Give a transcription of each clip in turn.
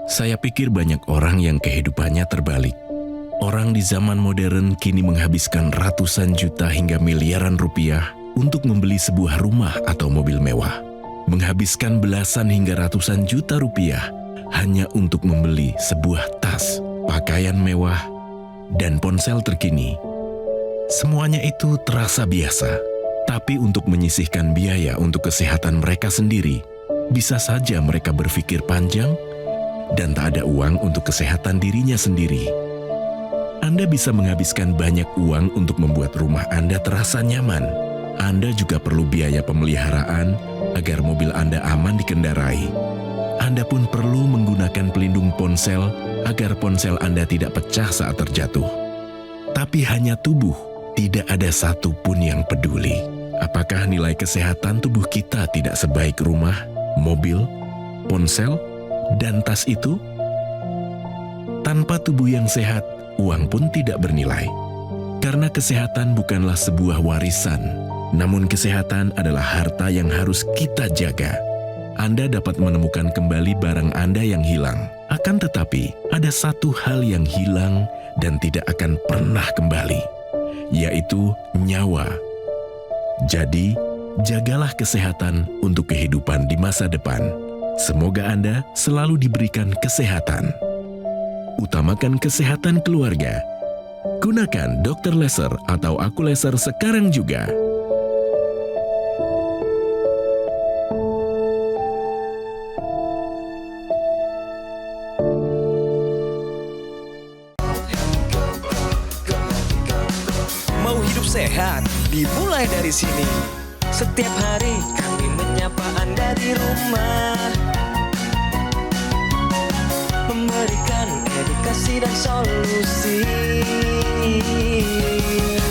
Saya pikir banyak orang yang kehidupannya terbalik. Orang di zaman modern kini menghabiskan ratusan juta hingga miliaran rupiah untuk membeli sebuah rumah atau mobil mewah. Menghabiskan belasan hingga ratusan juta rupiah hanya untuk membeli sebuah tas, pakaian mewah, dan ponsel terkini. Semuanya itu terasa biasa, tapi untuk menyisihkan biaya untuk kesehatan mereka sendiri, bisa saja mereka berpikir panjang dan tak ada uang untuk kesehatan dirinya sendiri. Anda bisa menghabiskan banyak uang untuk membuat rumah Anda terasa nyaman. Anda juga perlu biaya pemeliharaan agar mobil Anda aman dikendarai. Anda pun perlu menggunakan pelindung ponsel agar ponsel Anda tidak pecah saat terjatuh. Tapi hanya tubuh, tidak ada satupun yang peduli. Apakah nilai kesehatan tubuh kita tidak sebaik rumah, mobil, ponsel, dan tas itu? Tanpa tubuh yang sehat, uang pun tidak bernilai. Karena kesehatan bukanlah sebuah warisan, namun kesehatan adalah harta yang harus kita jaga. Anda dapat menemukan kembali barang Anda yang hilang. Akan tetapi, ada satu hal yang hilang dan tidak akan pernah kembali, yaitu nyawa. Jadi, jagalah kesehatan untuk kehidupan di masa depan. Semoga Anda selalu diberikan kesehatan. Utamakan kesehatan keluarga. Gunakan Dr. Laser atau Aku Laser sekarang juga. Mau hidup sehat, dimulai dari sini. Setiap hari kami menyapa Anda di rumah, memberikan edukasi dan solusi.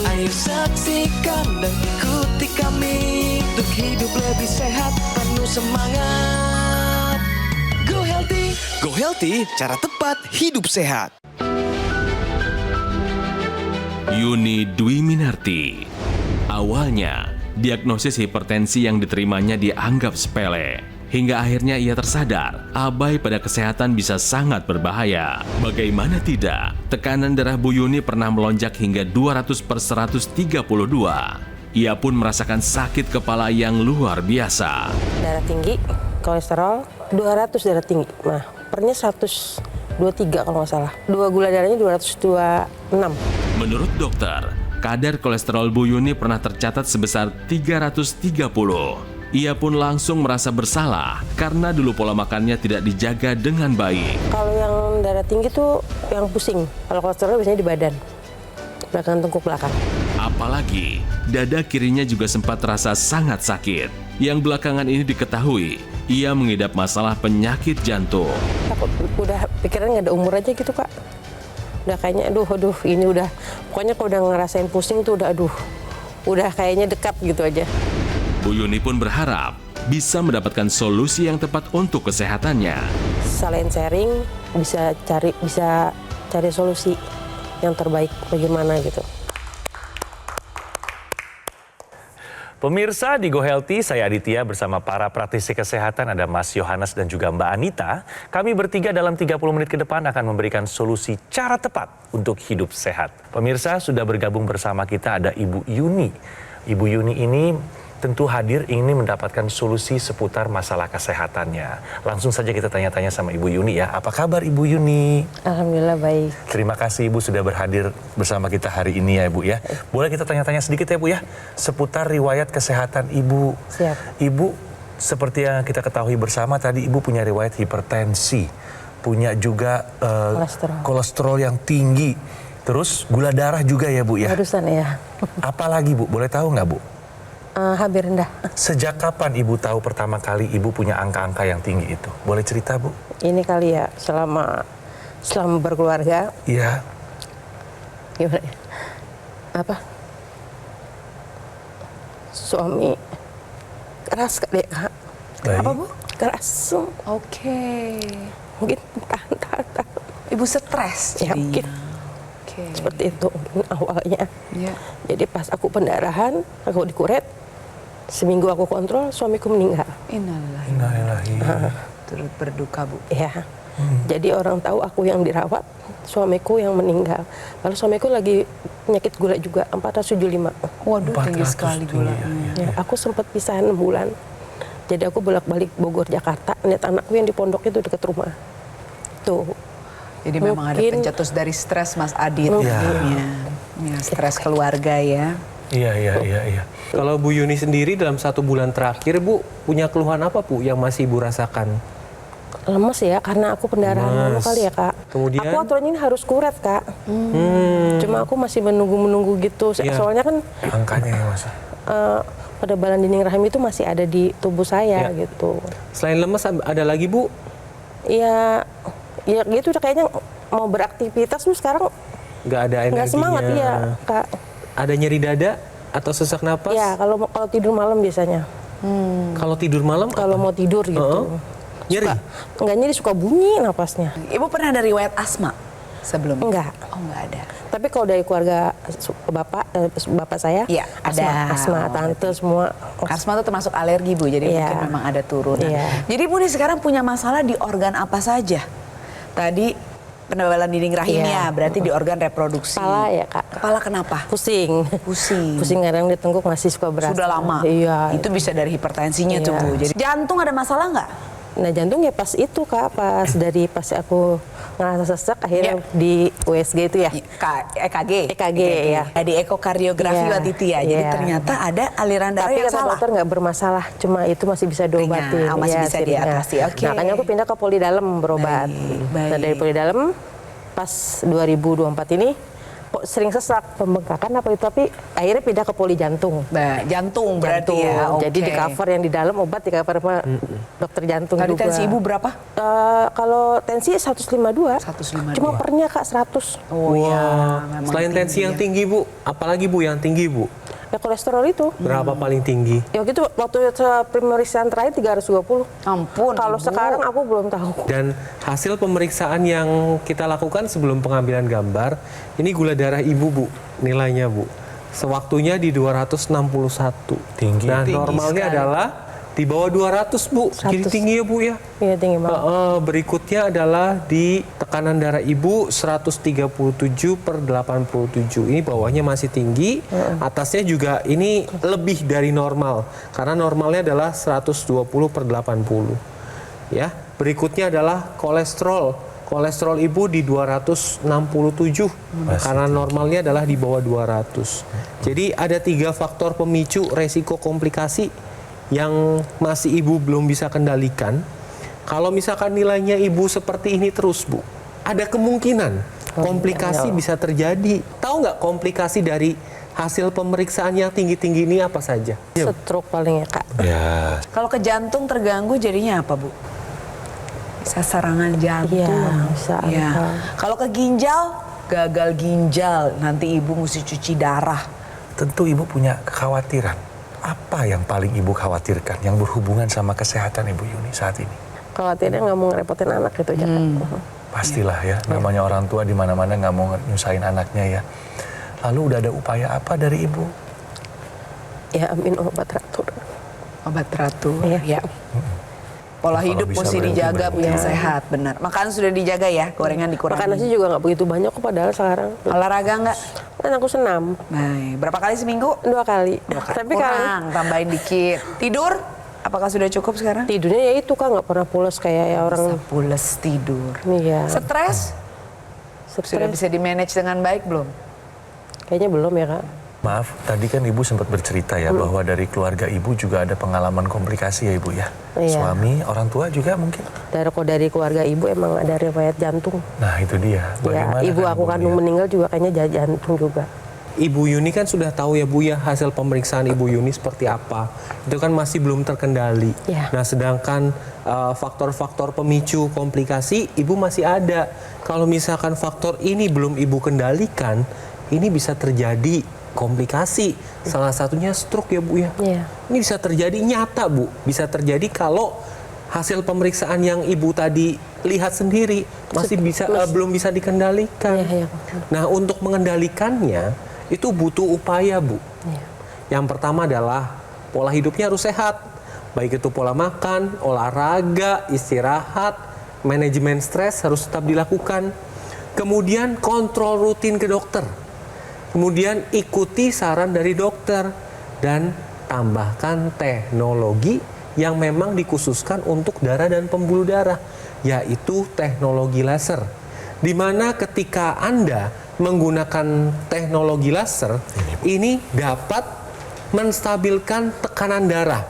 Ayo saksikan dan ikuti kami untuk hidup lebih sehat, penuh semangat. Go Healthy, cara tepat hidup sehat. Yuni Dwi Minarti. Awalnya, diagnosis hipertensi yang diterimanya dianggap sepele. Hingga akhirnya ia tersadar, abai pada kesehatan bisa sangat berbahaya. Bagaimana tidak, tekanan darah Bu Yuni pernah melonjak hingga 200/132. Ia pun merasakan sakit kepala yang luar biasa. Darah tinggi, kolesterol 200 darah tinggi. Nah, pernya 123 kalau nggak salah. Gula darahnya 226. Menurut dokter, kadar kolesterol Bu Yuni pernah tercatat sebesar 330. Ia pun langsung merasa bersalah karena dulu pola makannya tidak dijaga dengan baik. Kalau yang darah tinggi tuh yang pusing. Kalau kolesterol biasanya di badan, belakang tengkuk belakang. Apalagi, dada kirinya juga sempat terasa sangat sakit. Yang belakangan ini diketahui, ia mengidap masalah penyakit jantung. Takut, udah pikiran nggak ada umur aja gitu, Kak. Udah kayaknya aduh ini udah, pokoknya kalau udah ngerasain pusing tuh udah kayaknya dekat gitu aja. Bu Yuni pun berharap bisa mendapatkan solusi yang tepat untuk kesehatannya. Selain sharing, bisa cari solusi yang terbaik bagaimana gitu. Pemirsa di Go Healthy, saya Aditya bersama para praktisi kesehatan, ada Mas Yohanes dan juga Mbak Anita. Kami bertiga dalam 30 menit ke depan akan memberikan solusi cara tepat untuk hidup sehat. Pemirsa, sudah bergabung bersama kita ada Ibu Yuni. Ibu Yuni ini tentu hadir ingin mendapatkan solusi seputar masalah kesehatannya. Langsung saja kita tanya-tanya sama Ibu Yuni ya. Apa kabar Ibu Yuni? Alhamdulillah baik. Terima kasih Ibu sudah berhadir bersama kita hari ini ya Ibu ya. Boleh kita tanya-tanya sedikit ya Bu ya, seputar riwayat kesehatan Ibu. Siap. Ibu, seperti yang kita ketahui bersama tadi, Ibu punya riwayat hipertensi, punya juga kolesterol yang tinggi, terus gula darah juga ya Bu ya. Barusan ya. Apalagi Bu, boleh tahu nggak Bu? Habis rendah. Sejak kapan Ibu tahu pertama kali Ibu punya angka-angka yang tinggi itu? Boleh cerita Bu? Ini kali ya, selama berkeluarga. Iya. Gimana ya? Apa? Suami keras kali ya, Kak. Baik. Apa Bu? Keras. Oke. Mungkin tahan. Ibu stres Ya mungkin. Oke. Seperti itu awalnya. Ya. Jadi pas aku pendarahan, aku dikuret. Seminggu aku kontrol, suamiku meninggal. Innalillahi. Innalillahi. Turut berduka Bu. Ya. Jadi orang tahu aku yang dirawat, suamiku yang meninggal. Lalu suamiku lagi penyakit gula juga, 475. Waduh, tinggi 400 sekali tuh, gulanya. Ya, aku sempat pisah 6 bulan. Jadi aku bolak-balik Bogor, Jakarta. Lihat anakku yang di pondok itu dekat rumah. Tuh. Jadi memang ada Mungkin- pencetus dari stres Mas Adit. Mungkin. Ya, stres keluarga ya. Iya. Kalau Bu Yuni sendiri dalam 1 bulan terakhir Bu punya keluhan apa Bu yang masih Ibu rasakan? Lemes ya, karena aku pendarahan Lemes. kali ya Kak. Kemudian? Aku aturannya ini harus kuret Kak. Cuma aku masih menunggu gitu. Iya. Soalnya kan Angkanya ya Mas. penebalan dinding rahim itu masih ada di tubuh saya Ya. gitu. Selain lemes ada lagi Bu? Ya gitu udah kayaknya mau beraktivitas tuh sekarang Nggak ada energinya? nggak semangat ya Kak. Ada nyeri dada atau sesak napas? Ya kalau tidur malam biasanya. Kalau tidur malam? Kalau mau tidur gitu. Nyeri? Enggak nyeri, suka bunyi napasnya. Ibu pernah ada riwayat asma sebelumnya? Enggak. Oh, enggak ada. Tapi kalau dari keluarga bapak saya, Iya, ada. asma, tante semua. Asma itu termasuk alergi Bu, jadi Iya. mungkin memang ada turunan. Iya. Jadi Bu nih sekarang punya masalah di organ apa saja? Tadi penebalan dinding rahimnya, Iya. berarti di organ reproduksi. Kepala ya Kak. Kepala kenapa? Pusing. Pusing. Pusing kadang di tengkuk masih suka berasa. Sudah lama. Iya. Itu bisa dari hipertensinya tuh Iya. Bu. Jadi jantung ada masalah nggak? Nah jantung ya pas itu Kak, pas aku ngerasa sesek akhirnya Iya. di USG itu ya. EKG. EKG, ya. Di ekokardiografi Iya, waktu itu ya. Jadi iya. ternyata ada aliran darah Tapi yang kata salah. dokter nggak bermasalah, cuma itu masih bisa diobatin. Ringan, masih bisa ringan. diatasi, oke. Makanya aku pindah ke Poli Dalam berobat. Baik. Nah dari Poli Dalam pas 2024 ini kok sering sesak, pembengkakan apa itu, tapi akhirnya pindah ke Poli Jantung. Jantung berarti ya. Oke. Jadi di cover yang di dalam obat di cover sama dokter jantung Tadi juga. tensi ibu berapa? Kalau tensi 152. 152. Cuma pernya Kak 100. Oh iya, memang Selain tensi yang tinggi Bu, apalagi Bu yang tinggi Bu? Ya kolesterol itu. Berapa paling tinggi? Ya gitu waktu pemeriksaan terakhir 320. Ampun. Kalau Ibu. sekarang aku belum tahu. Dan hasil pemeriksaan yang kita lakukan sebelum pengambilan gambar, ini gula darah Ibu Bu, nilainya Bu. Sewaktunya di 261. Tinggi. Nah, Tinggi normalnya sekali. adalah di bawah 200 Bu. Jadi 100. tinggi ya Bu ya. Iya tinggi banget. Berikutnya adalah di tekanan darah Ibu 137/87. Ini bawahnya masih tinggi, atasnya juga ini lebih dari normal. Karena normalnya adalah 120/80. Ya. Berikutnya adalah kolesterol. Kolesterol Ibu di 267 karena normalnya adalah di bawah 200. Jadi ada 3 faktor pemicu resiko komplikasi yang masih Ibu belum bisa kendalikan. Kalau misalkan nilainya Ibu seperti ini terus Bu, ada kemungkinan komplikasi bisa terjadi. Tahu nggak komplikasi dari hasil pemeriksaan yang tinggi-tinggi ini apa saja? Stroke paling ya Kak. Ya. Kalau ke jantung terganggu jadinya apa Bu? Bisa serangan jantung. Iya, bisa Iya. apa. Kalau ke ginjal, gagal ginjal, nanti ibu mesti cuci darah. Tentu Ibu punya kekhawatiran. Apa yang paling Ibu khawatirkan yang berhubungan sama kesehatan Ibu Yuni saat ini? Khawatirnya nggak mau ngerepotin anak gitu ya Kak. Pastilah ya, namanya orang tua di mana-mana nggak mau nyusahin anaknya ya. Lalu udah ada upaya apa dari Ibu? Ya minum obat teratur. Obat teratur. Iya. Ya. Pola Kalau hidup bisa mesti berhenti, dijaga Bu, yang berhenti. sehat, benar. Makanan sudah dijaga ya, gorengan Makan dikurangi. nasi juga nggak begitu banyak kok padahal sekarang. Olahraga nggak? Kan aku senam Baik. Berapa kali seminggu? 2 kali. Tapi kalau Kurang, tambahin dikit. Tidur? Apakah sudah cukup sekarang? tidurnya ya itu Kak nggak pernah pulas kayak ya orang. Bisa pules tidur. Iya. Stres? Sudah Stres. bisa di-manage dengan baik belum? Kayaknya belum ya Kak. Maaf, tadi kan Ibu sempat bercerita ya bahwa dari keluarga Ibu juga ada pengalaman komplikasi ya Ibu ya. Iya. Suami, orang tua juga mungkin. Dari keluarga ibu emang ada riwayat jantung. Nah itu dia. Ya, ibu kan aku kandung melihat? meninggal juga kayaknya jantung juga. Ibu Yuni kan sudah tahu ya Bu ya hasil pemeriksaan Ibu Yuni seperti apa. Itu kan masih belum terkendali. Ya. Nah sedangkan faktor-faktor pemicu komplikasi Ibu masih ada. Kalau misalkan faktor ini belum Ibu kendalikan, ini bisa terjadi komplikasi. Salah satunya stroke ya Bu ya. Iya. Ini bisa terjadi nyata Bu. Bisa terjadi kalau hasil pemeriksaan yang Ibu tadi lihat sendiri masih bisa belum bisa dikendalikan. Iya, iya. Nah, untuk mengendalikannya itu butuh upaya, Bu. Iya. Yang pertama adalah pola hidupnya harus sehat. Baik itu pola makan, olahraga, istirahat, manajemen stres harus tetap dilakukan. Kemudian kontrol rutin ke dokter. Kemudian ikuti saran dari dokter dan tambahkan teknologi yang memang dikhususkan untuk darah dan pembuluh darah, yaitu teknologi laser. Di mana ketika Anda menggunakan teknologi laser, ini dapat menstabilkan tekanan darah,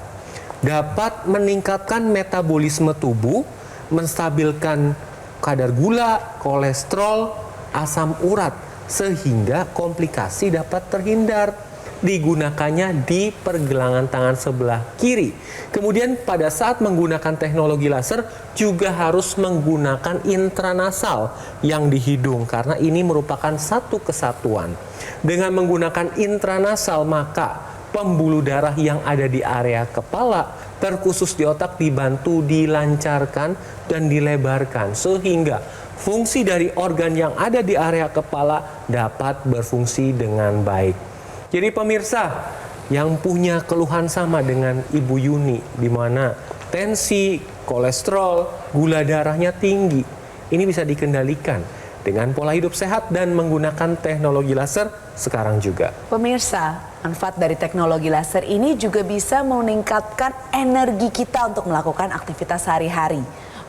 dapat meningkatkan metabolisme tubuh, menstabilkan kadar gula, kolesterol, asam urat, sehingga komplikasi dapat terhindar. Digunakannya di pergelangan tangan sebelah kiri. Kemudian pada saat menggunakan teknologi laser juga harus menggunakan intranasal yang di hidung karena ini merupakan satu kesatuan. Dengan menggunakan intranasal maka pembuluh darah yang ada di area kepala terkhusus di otak dibantu dilancarkan dan dilebarkan sehingga fungsi dari organ yang ada di area kepala dapat berfungsi dengan baik. Jadi pemirsa yang punya keluhan sama dengan Ibu Yuni, di mana tensi, kolesterol, gula darahnya tinggi, ini bisa dikendalikan dengan pola hidup sehat dan menggunakan teknologi laser sekarang juga. Pemirsa, manfaat dari teknologi laser ini juga bisa meningkatkan energi kita untuk melakukan aktivitas sehari-hari.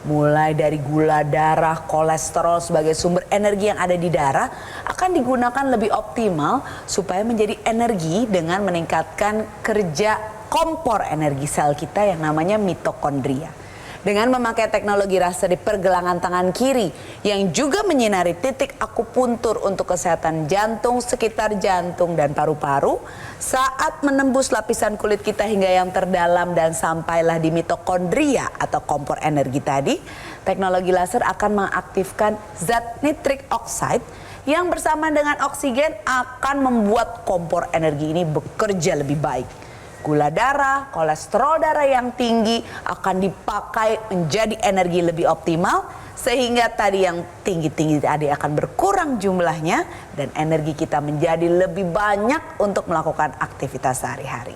Mulai dari gula darah, kolesterol sebagai sumber energi yang ada di darah akan digunakan lebih optimal supaya menjadi energi dengan meningkatkan kerja kompor energi sel kita yang namanya mitokondria. Dengan memakai teknologi laser di pergelangan tangan kiri yang juga menyinari titik akupuntur untuk kesehatan jantung, sekitar jantung dan paru-paru, saat menembus lapisan kulit kita hingga yang terdalam dan sampailah di mitokondria atau kompor energi tadi, teknologi laser akan mengaktifkan zat nitrik oxide yang bersama dengan oksigen akan membuat kompor energi ini bekerja lebih baik. Gula darah, kolesterol darah yang tinggi akan dipakai menjadi energi lebih optimal sehingga tadi yang tinggi-tinggi tadi akan berkurang jumlahnya dan energi kita menjadi lebih banyak untuk melakukan aktivitas sehari-hari.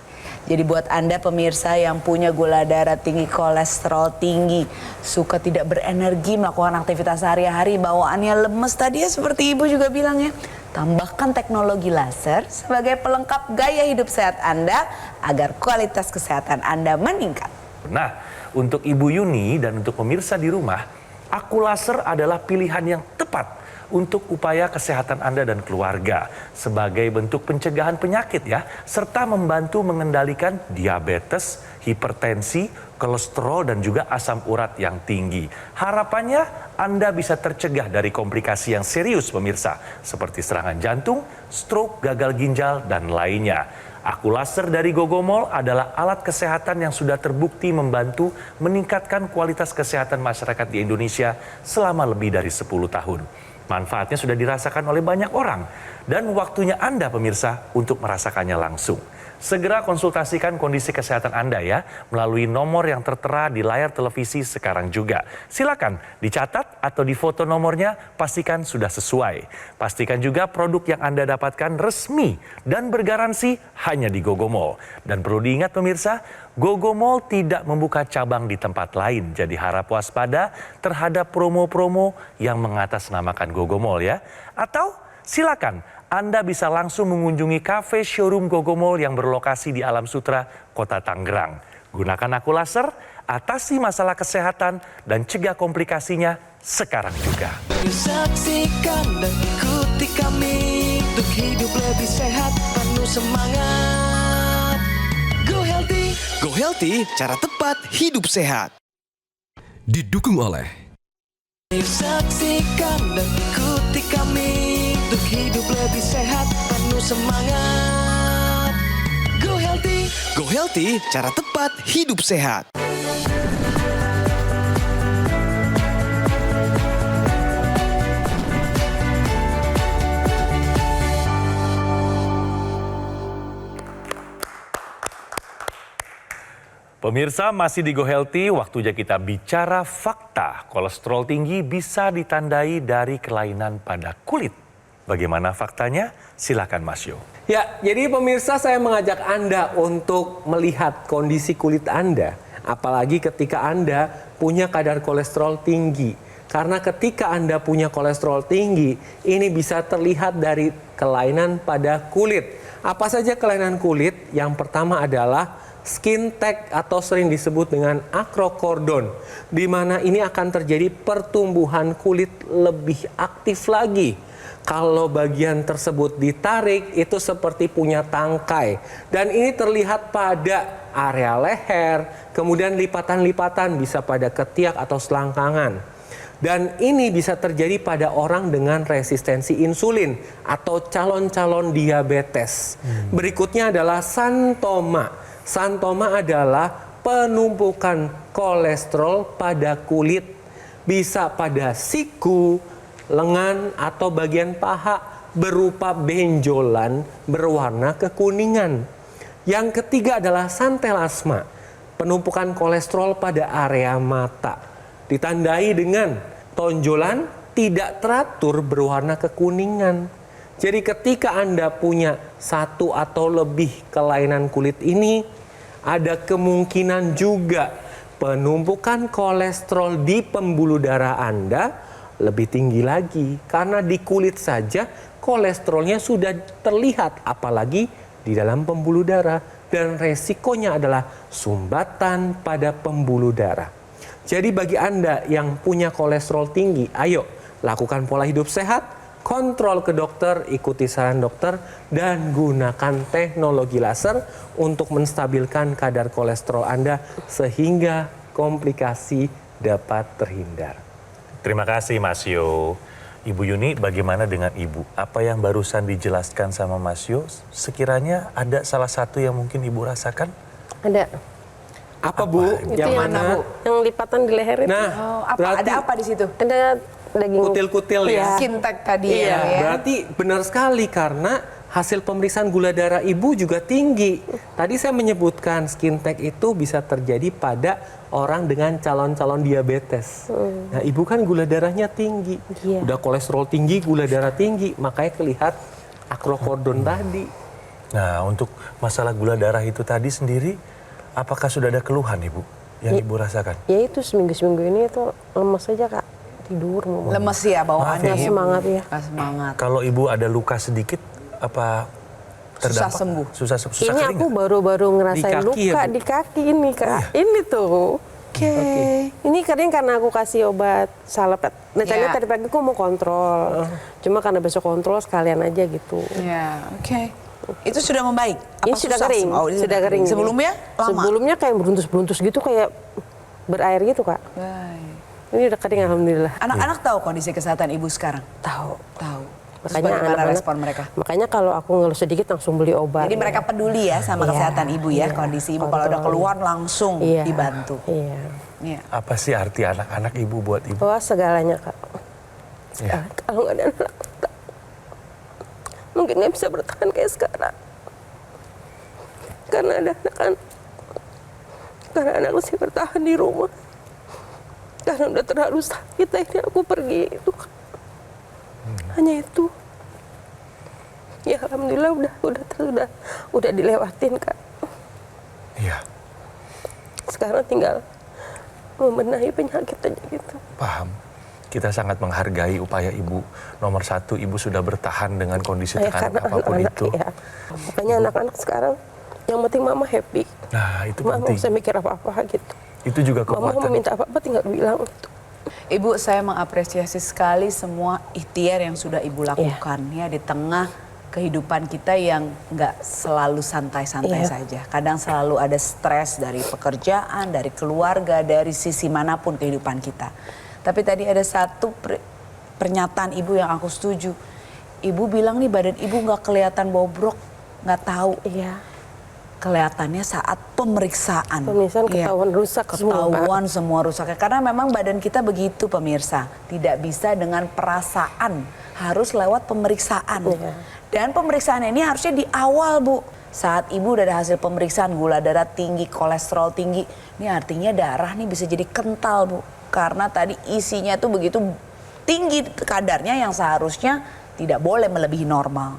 Jadi buat Anda pemirsa yang punya gula darah tinggi, kolesterol tinggi, suka tidak berenergi melakukan aktivitas sehari-hari, bawaannya lemes tadi ya seperti Ibu juga bilang ya. Tambahkan teknologi laser sebagai pelengkap gaya hidup sehat Anda agar kualitas kesehatan Anda meningkat. Nah, untuk Ibu Yuni dan untuk pemirsa di rumah, Aku Laser adalah pilihan yang tepat untuk upaya kesehatan Anda dan keluarga sebagai bentuk pencegahan penyakit ya, serta membantu mengendalikan diabetes, hipertensi, kolesterol dan juga asam urat yang tinggi. Harapannya Anda bisa tercegah dari komplikasi yang serius pemirsa, seperti serangan jantung, stroke, gagal ginjal dan lainnya. Aku Laser dari Gogomol adalah alat kesehatan yang sudah terbukti membantu meningkatkan kualitas kesehatan masyarakat di Indonesia selama lebih dari 10 tahun. Manfaatnya sudah dirasakan oleh banyak orang dan waktunya Anda pemirsa untuk merasakannya langsung. Segera konsultasikan kondisi kesehatan Anda ya melalui nomor yang tertera di layar televisi sekarang juga. Silakan dicatat atau difoto nomornya, pastikan sudah sesuai. Pastikan juga produk yang Anda dapatkan resmi dan bergaransi hanya di Gogomol. Dan perlu diingat pemirsa, Gogomol tidak membuka cabang di tempat lain. Jadi harap waspada terhadap promo-promo yang mengatasnamakan Gogomol ya. Atau silakan Anda bisa langsung mengunjungi kafe showroom Gogomol yang berlokasi di Alam Sutra, Kota Tangerang. Gunakan Aku Laser, atasi masalah kesehatan dan cegah komplikasinya sekarang juga. Saksikan dan ikuti kami untuk hidup lebih sehat, penuh semangat. Go Healthy, Go Healthy, cara tepat hidup sehat. Didukung oleh Saksikan dan ikuti kami untuk hidup lebih sehat, penuh semangat. Go Healthy, cara tepat hidup sehat. Pemirsa, masih di Go Healthy, waktunya kita bicara fakta. Kolesterol tinggi bisa ditandai dari kelainan pada kulit. Bagaimana faktanya? Silakan Mas Yo. Ya, jadi pemirsa saya mengajak Anda untuk melihat kondisi kulit Anda. Apalagi ketika Anda punya kadar kolesterol tinggi. Karena ketika Anda punya kolesterol tinggi, ini bisa terlihat dari kelainan pada kulit. Apa saja kelainan kulit? Yang pertama adalah skin tag atau sering disebut dengan akrokordon, di mana ini akan terjadi pertumbuhan kulit lebih aktif lagi. Kalau bagian tersebut ditarik, itu seperti punya tangkai. Dan ini terlihat pada area leher, kemudian lipatan-lipatan bisa pada ketiak atau selangkangan. Dan ini bisa terjadi pada orang dengan resistensi insulin atau calon-calon diabetes. Berikutnya adalah santoma. Santoma adalah penumpukan kolesterol pada kulit. Bisa pada siku, lengan, atau bagian paha berupa benjolan berwarna kekuningan. Yang ketiga adalah santelasma, penumpukan kolesterol pada area mata. Ditandai dengan tonjolan tidak teratur berwarna kekuningan. Jadi ketika Anda punya satu atau lebih kelainan kulit ini, ada kemungkinan juga penumpukan kolesterol di pembuluh darah Anda lebih tinggi lagi. Karena di kulit saja kolesterolnya sudah terlihat, apalagi di dalam pembuluh darah. Dan resikonya adalah sumbatan pada pembuluh darah. Jadi bagi Anda yang punya kolesterol tinggi, ayo lakukan pola hidup sehat, kontrol ke dokter, ikuti saran dokter, dan gunakan teknologi laser untuk menstabilkan kadar kolesterol Anda sehingga komplikasi dapat terhindar. Terima kasih Mas Yo. Ibu Yuni, bagaimana dengan Ibu? Apa yang barusan dijelaskan sama Mas Yo, sekiranya ada salah satu yang mungkin Ibu rasakan? Ada. Apa Bu? Itu Yang mana, mana? Bu? Yang lipatan di leher itu. Nah, Ada apa di situ? Ada daging kutil-kutil ya. Iya. Skin tag tadi Iya, ya. berarti benar sekali karena hasil pemeriksaan gula darah Ibu juga tinggi. Tadi saya menyebutkan skin tag itu bisa terjadi pada orang dengan calon-calon diabetes. Nah, Ibu kan gula darahnya tinggi. Iya. Udah kolesterol tinggi, gula darah tinggi, makanya kelihatan akrokordon tadi. Nah, untuk masalah gula darah itu tadi sendiri, apakah sudah ada keluhan Ibu yang Ibu rasakan? Ya itu seminggu-seminggu ini itu lemas aja Kak. Tidur mau. Lemes ya bawaannya. Nggak semangat ya. Nggak semangat. Kalau Ibu ada luka sedikit, apa terdampak? sembuh. Susah Ini kering aku nggak? baru-baru ngerasain Di kaki ya, luka Bu? di kaki ini Kak. Ini tuh. Oke. Ini kering karena aku kasih obat salep. Rencananya Ya. tadi pagi aku mau kontrol. Cuma karena besok kontrol sekalian aja gitu. Ya, oke. Itu sudah membaik? Ini Apa sudah susah? kering. Oh, ini sudah kering. Sebelumnya lama? Sebelumnya kayak beruntus-beruntus gitu, kayak berair gitu Kak. Baik. Ini udah kering alhamdulillah. Anak-anak tahu kondisi kesehatan ibu sekarang? Tahu. Tahu. Terus Makanya bagaimana anak-anak- respon mereka? Makanya kalau aku ngeluh sedikit langsung beli obat. Jadi mereka peduli ya sama Iya, kesehatan ibu ya, iya. kondisi ibu. Kalau udah keluar langsung Iya, dibantu. Iya. Iya. Apa sih arti anak-anak Ibu buat Ibu? Wah segalanya Kak. Ya. Kalau nggak ada anak, mungkin nggak bisa bertahan kayak sekarang. Karena ada anak-anak. Karena anak mesti bertahan di rumah. Karena udah terlalu sakit, akhirnya aku pergi itu. Kak. Hanya itu. Ya alhamdulillah udah dilewatin Kak. Iya, Sekarang tinggal membenahi penyakit aja gitu. paham. Kita sangat menghargai upaya Ibu. Nomor satu, Ibu sudah bertahan dengan kondisi Ya, tekanan karena apapun anak-anak, itu. ya. Makanya anak-anak sekarang yang penting mama happy. Nah, itu Mama penting. nggak usah mikir apa-apa gitu. Itu juga Mama mau kekuatan. minta apa-apa tinggal bilang gitu. Ibu, saya mengapresiasi sekali semua ikhtiar yang sudah ibu lakukan ya di tengah kehidupan kita yang nggak selalu santai-santai Iya. saja. Kadang selalu ada stres dari pekerjaan, dari keluarga, dari sisi manapun kehidupan kita. Tapi tadi ada satu pernyataan ibu yang aku setuju. Ibu bilang nih badan ibu nggak kelihatan bobrok, nggak tahu. Iya. Kelihatannya saat pemeriksaan. Pemeriksaan Iya. ketahuan rusak semua, Pak. Ketahuan semua rusaknya. Karena memang badan kita begitu pemirsa. Tidak bisa dengan perasaan. Harus lewat pemeriksaan. Iya. Dan pemeriksaan ini harusnya di awal Bu. Saat ibu udah ada hasil pemeriksaan gula darah tinggi, kolesterol tinggi. Ini artinya darah nih bisa jadi kental Bu. Karena tadi isinya tuh begitu tinggi kadarnya yang seharusnya tidak boleh melebihi normal.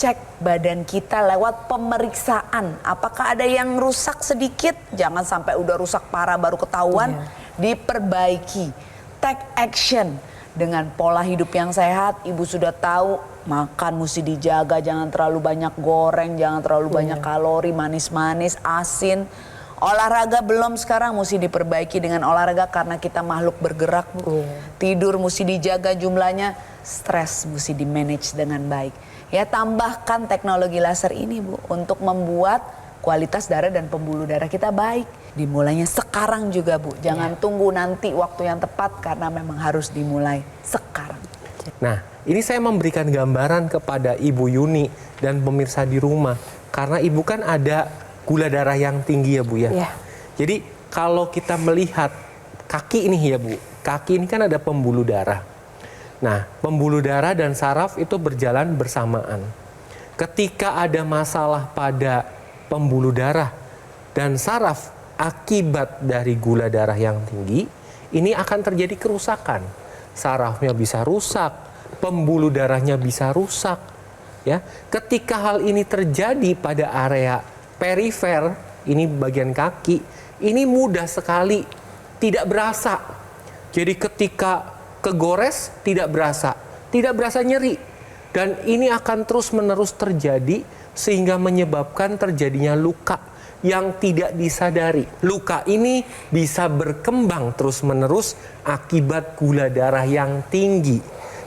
cek badan kita lewat pemeriksaan. Apakah ada yang rusak sedikit? Jangan sampai udah rusak parah baru ketahuan. Diperbaiki. Take action. Dengan pola hidup yang sehat, ibu sudah tahu makan mesti dijaga, jangan terlalu banyak goreng, jangan terlalu banyak kalori, manis-manis, asin. Olahraga belum, sekarang mesti diperbaiki dengan olahraga karena kita makhluk bergerak, Bu. Tidur mesti dijaga jumlahnya, stres mesti di-manage dengan baik. Ya, tambahkan teknologi laser ini, Bu, untuk membuat kualitas darah dan pembuluh darah kita baik. Dimulainya sekarang juga, Bu. Jangan tunggu nanti waktu yang tepat karena memang harus dimulai sekarang. Nah, ini saya memberikan gambaran kepada Ibu Yuni dan pemirsa di rumah. Karena Ibu kan ada gula darah yang tinggi ya, Bu ya. Jadi kalau kita melihat kaki ini ya, Bu. Kaki ini kan ada pembuluh darah. Nah, pembuluh darah dan saraf itu berjalan bersamaan. Ketika ada masalah pada pembuluh darah dan saraf akibat dari gula darah yang tinggi, ini akan terjadi kerusakan. Sarafnya bisa rusak, pembuluh darahnya bisa rusak. Ya, ketika hal ini terjadi pada area perifer, ini bagian kaki, ini mudah sekali tidak berasa. Jadi ketika kegores tidak berasa nyeri. Dan ini akan terus-menerus terjadi sehingga menyebabkan terjadinya luka yang tidak disadari. Luka ini bisa berkembang terus-menerus akibat gula darah yang tinggi.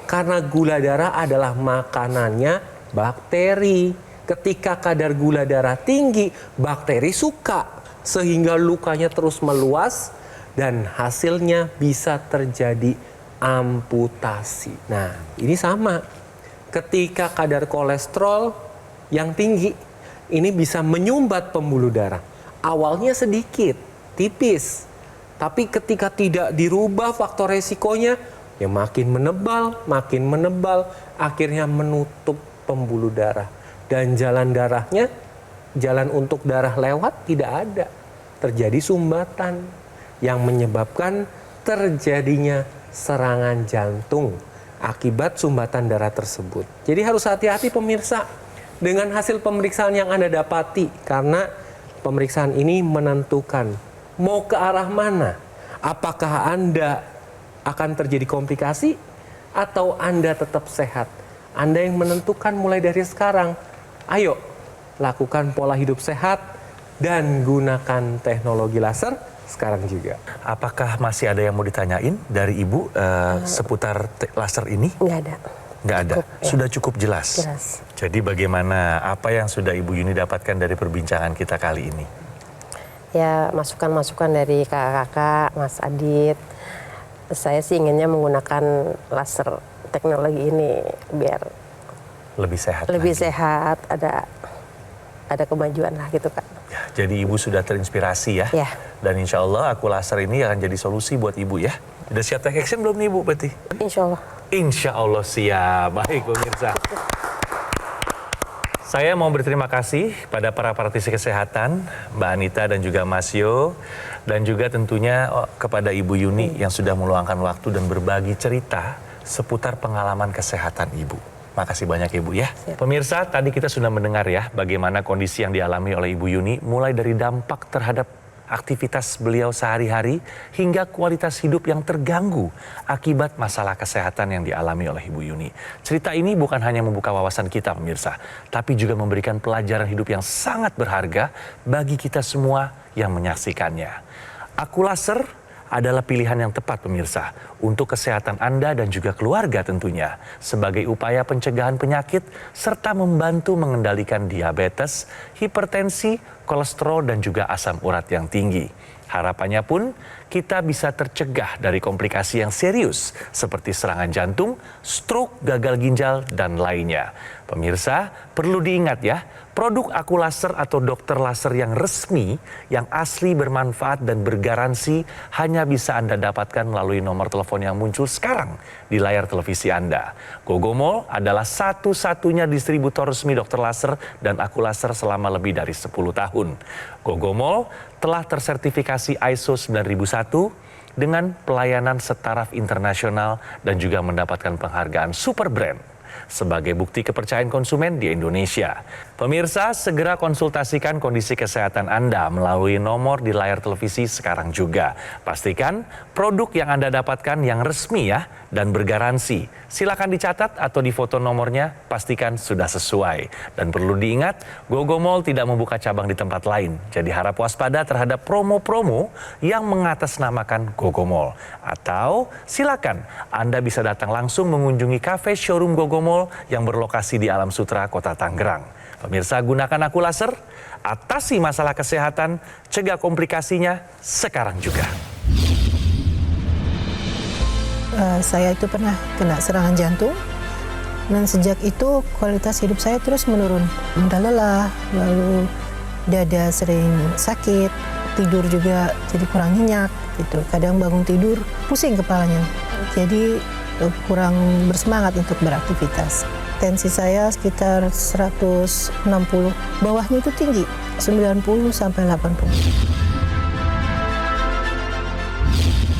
Karena gula darah adalah makanannya bakteri. Ketika kadar gula darah tinggi, bakteri suka. Sehingga lukanya terus meluas dan hasilnya bisa terjadi amputasi. Nah, ini sama. Ketika kadar kolesterol yang tinggi, ini bisa menyumbat pembuluh darah. Awalnya sedikit, tipis. Tapi ketika tidak dirubah faktor resikonya, ya makin menebal, akhirnya menutup pembuluh darah. Dan jalan darahnya, jalan untuk darah lewat tidak ada. Terjadi sumbatan yang menyebabkan terjadinya serangan jantung akibat sumbatan darah tersebut. Jadi harus hati-hati pemirsa dengan hasil pemeriksaan yang Anda dapati, karena pemeriksaan ini menentukan mau ke arah mana. Apakah Anda akan terjadi komplikasi atau Anda tetap sehat. Anda yang menentukan mulai dari sekarang. Ayo, lakukan pola hidup sehat dan gunakan teknologi laser sekarang juga. Apakah masih ada yang mau ditanyain dari Ibu seputar laser ini? Nggak ada. Nggak ada, Cukup, sudah cukup jelas. Jelas. Jadi bagaimana, apa yang sudah Ibu Yuni dapatkan dari perbincangan kita kali ini? Ya, masukan-masukan dari kakak-kakak, Mas Adit. Saya sih inginnya menggunakan laser teknologi ini biar Lebih sehat lebih lagi. sehat, ada kemajuan lah gitu, Kak. Ya, jadi Ibu sudah terinspirasi ya? Ya. Dan insya Allah aku laser ini akan jadi solusi buat Ibu ya? Udah siap take action belum nih Ibu berarti? Insya Allah. Insya Allah siap. Baik pemirsa. Saya mau berterima kasih pada para praktisi kesehatan, Mbak Anita dan juga Mas Yo. Dan juga tentunya kepada Ibu Yuni yang sudah meluangkan waktu dan berbagi cerita seputar pengalaman kesehatan Ibu. Makasih banyak Ibu ya. Siap. Pemirsa, tadi kita sudah mendengar ya bagaimana kondisi yang dialami oleh Ibu Yuni. Mulai dari dampak terhadap aktivitas beliau sehari-hari hingga kualitas hidup yang terganggu akibat masalah kesehatan yang dialami oleh Ibu Yuni. Cerita ini bukan hanya membuka wawasan kita pemirsa, tapi juga memberikan pelajaran hidup yang sangat berharga bagi kita semua yang menyaksikannya. Aku Laser adalah pilihan yang tepat pemirsa untuk kesehatan Anda dan juga keluarga tentunya sebagai upaya pencegahan penyakit serta membantu mengendalikan diabetes, hipertensi, kolesterol dan juga asam urat yang tinggi. Harapannya pun kita bisa tercegah dari komplikasi yang serius seperti serangan jantung, stroke, gagal ginjal dan lainnya. Pemirsa, perlu diingat ya, produk Aku Laser atau dokter laser yang resmi, yang asli, bermanfaat dan bergaransi hanya bisa Anda dapatkan melalui nomor telepon yang muncul sekarang di layar televisi Anda. Gogomol adalah satu-satunya distributor resmi dokter laser dan Aku Laser selama lebih dari 10 tahun. Gogomol telah tersertifikasi ISO 9001 dengan pelayanan setaraf internasional dan juga mendapatkan penghargaan Super Brand. sebagai bukti kepercayaan konsumen di Indonesia. Pemirsa, segera konsultasikan kondisi kesehatan Anda melalui nomor di layar televisi sekarang juga. Pastikan produk yang Anda dapatkan yang resmi ya dan bergaransi. Silakan dicatat atau difoto nomornya, pastikan sudah sesuai. Dan perlu diingat, Gogomall tidak membuka cabang di tempat lain. Jadi harap waspada terhadap promo-promo yang mengatasnamakan Gogomall. Atau silakan Anda bisa datang langsung mengunjungi kafe showroom Gogomall yang berlokasi di Alam Sutra, Kota Tangerang. Pemirsa, gunakan Aku Laser, atasi masalah kesehatan, cegah komplikasinya sekarang juga. Saya itu pernah kena serangan jantung dan sejak itu kualitas hidup saya terus menurun. Mudah lelah, lalu dada sering sakit, tidur juga jadi kurang nyenyak gitu. Kadang bangun tidur pusing kepalanya. Jadi kurang bersemangat untuk beraktivitas. Tensi saya sekitar 160, bawahnya itu tinggi, 90 sampai 80.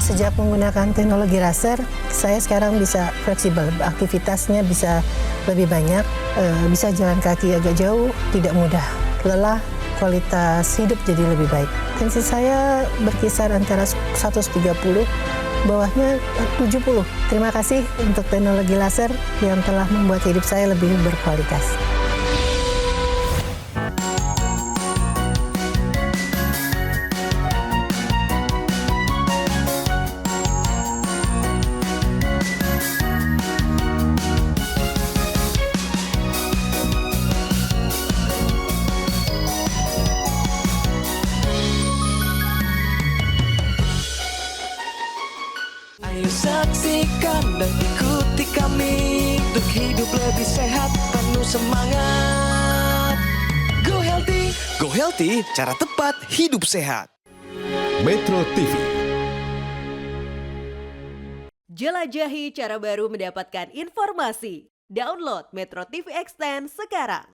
Sejak menggunakan teknologi laser, saya sekarang bisa fleksibel, aktivitasnya bisa lebih banyak, bisa jalan kaki agak jauh, tidak mudah lelah, kualitas hidup jadi lebih baik. Tensi saya berkisar antara 130, bawahnya 70. Terima kasih untuk teknologi laser yang telah membuat hidup saya lebih berkualitas. Ayo saksikan dan ikuti kami untuk hidup lebih sehat, penuh semangat. Go Healthy, cara tepat hidup sehat. Metro TV. Jelajahi cara baru mendapatkan informasi. Download Metro TV Extend sekarang.